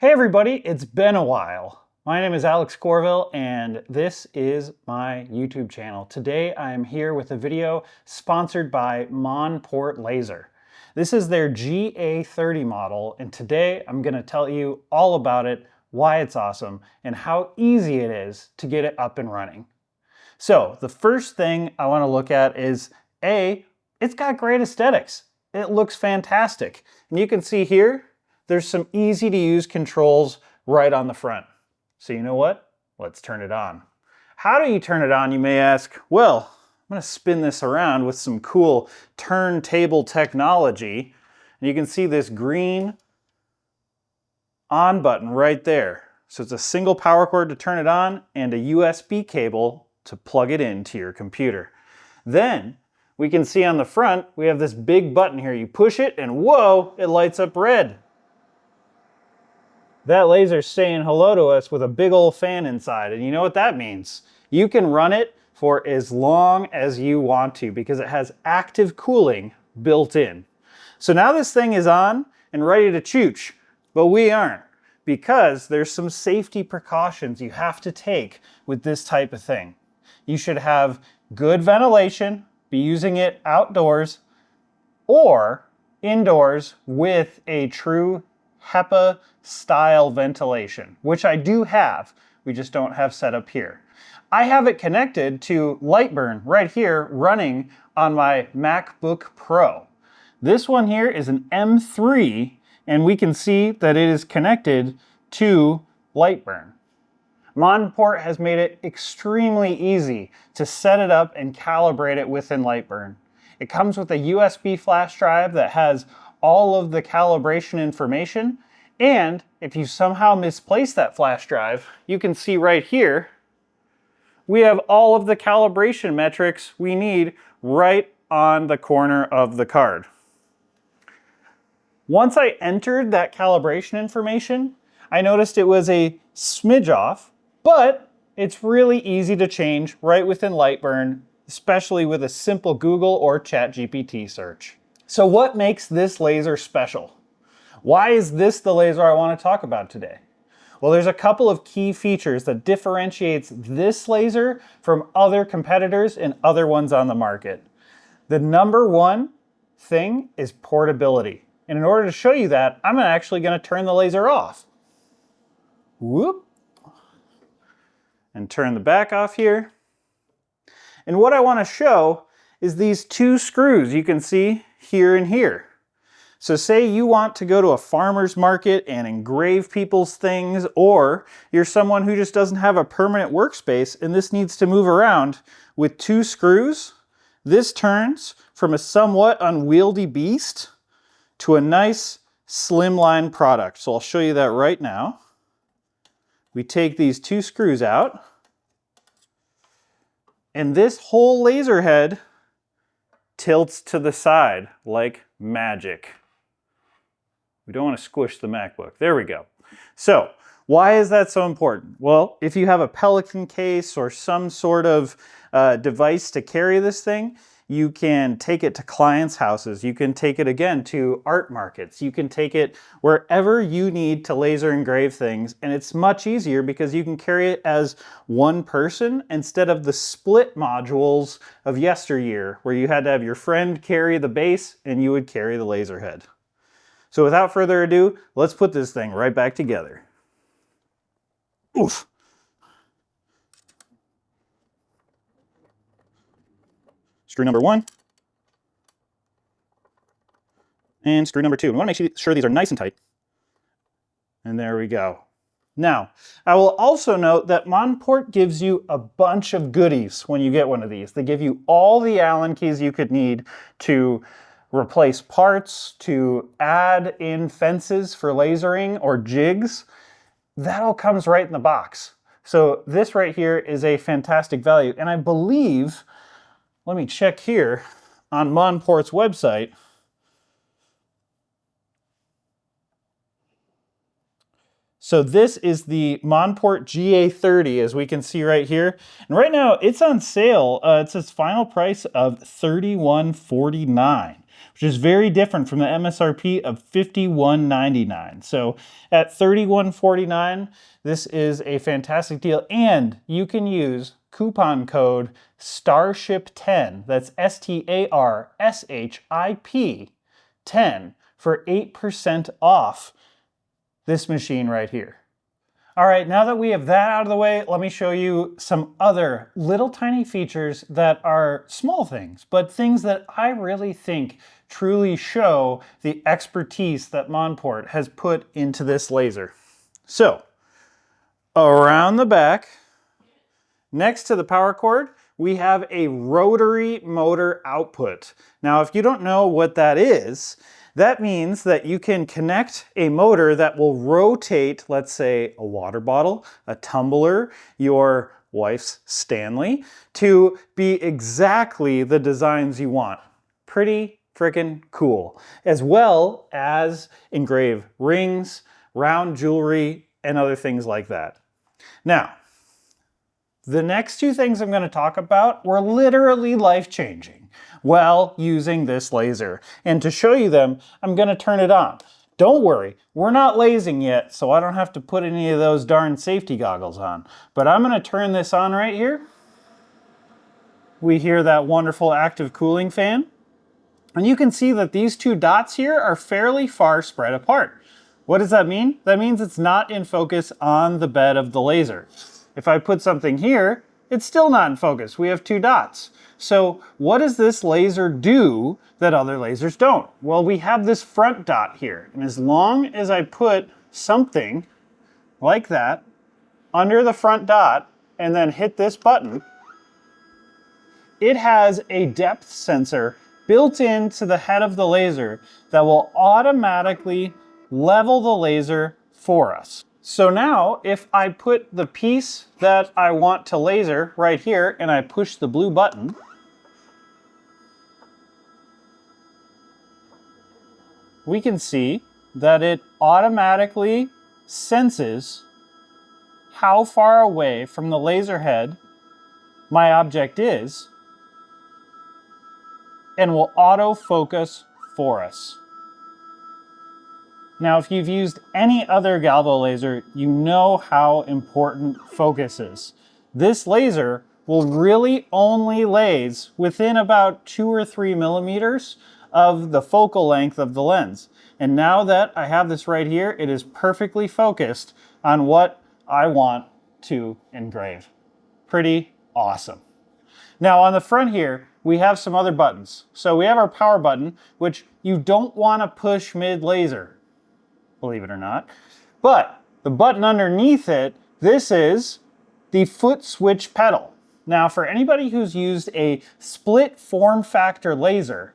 Hey everybody, it's been a while. My name is Alex Corville and this is my YouTube channel. Today I am here with a video sponsored by Monport Laser. This is their GA30 model and today I'm going to tell you all about it, why it's awesome, and how easy it is to get it up and running. So the first thing I want to look at is it's got great aesthetics. It looks fantastic. And you can see here, there's some easy to use controls right on the front. So you know what? Let's turn it on. How do you turn it on, you may ask? Well, I'm going to spin this around with some cool turntable technology. And you can see this green on button right there. So it's a single power cord to turn it on and a USB cable to plug it into your computer. Then we can see on the front, we have this big button here. You push it and whoa, it lights up red. That laser's saying hello to us with a big old fan inside. And you know what that means? You can run it for as long as you want to because it has active cooling built in. So now this thing is on and ready to chooch, but we aren't because there's some safety precautions you have to take with this type of thing. You should have good ventilation, be using it outdoors or indoors with a true HEPA style ventilation, which I do have, we just don't have set up here. I have it connected to Lightburn right here running on my MacBook Pro. This one here is an M3 and we can see that it is connected to Lightburn. Monport has made it extremely easy to set it up and calibrate it within Lightburn. It comes with a USB flash drive that has all of the calibration information, and if you somehow misplace that flash drive, you can see right here, we have all of the calibration metrics we need right on the corner of the card. Once I entered that calibration information, I noticed it was a smidge off, but it's really easy to change right within Lightburn, especially with a simple Google or ChatGPT search. So what makes this laser special? Why is this the laser I want to talk about today? Well, there's a couple of key features that differentiates this laser from other competitors and other ones on the market. The number one thing is portability. And in order to show you that, I'm actually going to turn the laser off. Whoop. And turn the back off here. And what I want to show is these two screws you can see here and here. So say you want to go to a farmer's market and engrave people's things, or you're someone who just doesn't have a permanent workspace and this needs to move around with two screws. This turns from a somewhat unwieldy beast to a nice slimline product. So I'll show you that right now. We take these two screws out and this whole laser head tilts to the side like magic. We don't want to squish the MacBook. There we go. So why is that so important? Well, if you have a Pelican case or some sort of device to carry this thing, you can take it to clients' houses. You can take it again to art markets. You can take it wherever you need to laser engrave things. And it's much easier because you can carry it as one person instead of the split modules of yesteryear where you had to have your friend carry the base and you would carry the laser head. So without further ado, let's put this thing right back together. Oof. Screw number one. And screw number two. We want to make sure these are nice and tight. And there we go. Now, I will also note that Monport gives you a bunch of goodies when you get one of these. They give you all the Allen keys you could need to replace parts, to add in fences for lasering or jigs. That all comes right in the box. So this right here is a fantastic value. And I believe, let me check here on Monport's website. So this is the Monport GA30, as we can see right here. And right now it's on sale. It says final price of $31.49, which is very different from the MSRP of $51.99. So at $31.49, this is a fantastic deal, and you can use coupon code STARSHIP10, that's STARSHIP 10, for 8% off this machine right here. All right, now that we have that out of the way, let me show you some other little tiny features that are small things, but things that I really think truly show the expertise that Monport has put into this laser. So, around the back, next to the power cord, we have a rotary motor output. Now, if you don't know what that is, that means that you can connect a motor that will rotate, let's say, a water bottle, a tumbler, your wife's Stanley, to be exactly the designs you want. Pretty freaking cool. As well as engrave rings, round jewelry, and other things like that. Now, the next two things I'm going to talk about were literally life-changing while using this laser. And to show you them, I'm going to turn it on. Don't worry, we're not lasing yet, so I don't have to put any of those darn safety goggles on. But I'm going to turn this on right here. We hear that wonderful active cooling fan. And you can see that these two dots here are fairly far spread apart. What does that mean? That means it's not in focus on the bed of the laser. If I put something here, it's still not in focus. We have two dots. So what does this laser do that other lasers don't? Well, we have this front dot here. And as long as I put something like that under the front dot and then hit this button, it has a depth sensor built into the head of the laser that will automatically level the laser for us. So now, if I put the piece that I want to laser right here and I push the blue button, we can see that it automatically senses how far away from the laser head my object is and will auto-focus for us. Now, if you've used any other galvo laser, you know how important focus is. This laser will really only lase within about 2 or 3 millimeters of the focal length of the lens. And now that I have this right here, it is perfectly focused on what I want to engrave. Pretty awesome. Now on the front here, we have some other buttons. So we have our power button, which you don't want to push mid-laser, believe it or not. But the button underneath it, this is the foot switch pedal. Now for anybody who's used a split form factor laser,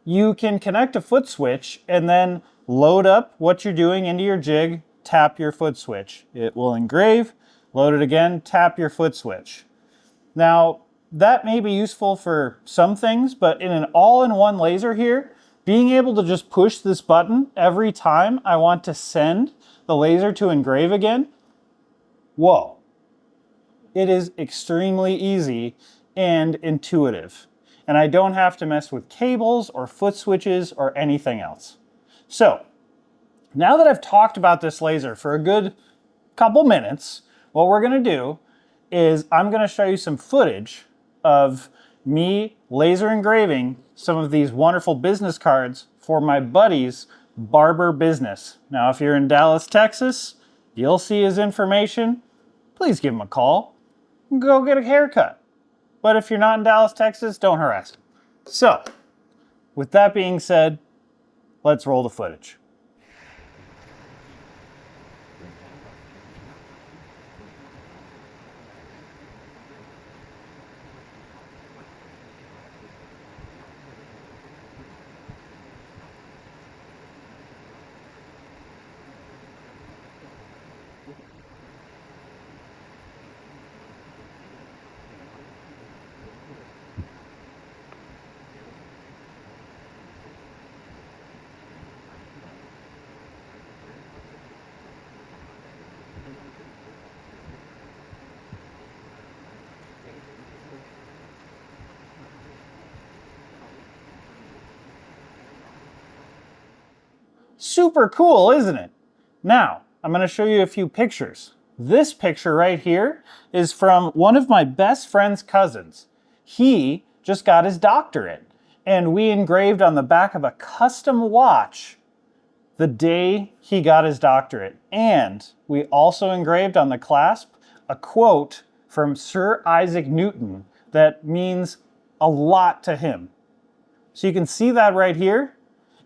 you can connect a foot switch and then load up what you're doing into your jig, tap your foot switch. It will engrave, load it again, tap your foot switch. Now that may be useful for some things, but in an all-in-one laser here, being able to just push this button every time I want to send the laser to engrave again, whoa. It is extremely easy and intuitive. And I don't have to mess with cables or foot switches or anything else. So, now that I've talked about this laser for a good couple minutes, what we're going to do is I'm going to show you some footage of me laser engraving some of these wonderful business cards for my buddy's barber business. Now, if you're in Dallas, Texas, you'll see his information. Please give him a call. Go get a haircut. But if you're not in Dallas, Texas, don't harass him. So, with that being said, let's roll the footage. Super cool, isn't it? Now, I'm going to show you a few pictures. This picture right here is from one of my best friend's cousins. He just got his doctorate, and we engraved on the back of a custom watch the day he got his doctorate. And we also engraved on the clasp a quote from Sir Isaac Newton that means a lot to him. So you can see that right here.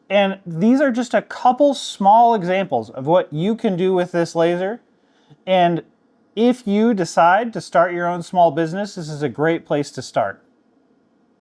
And these are just a couple small examples of what you can do with this laser. And if you decide to start your own small business, this is a great place to start.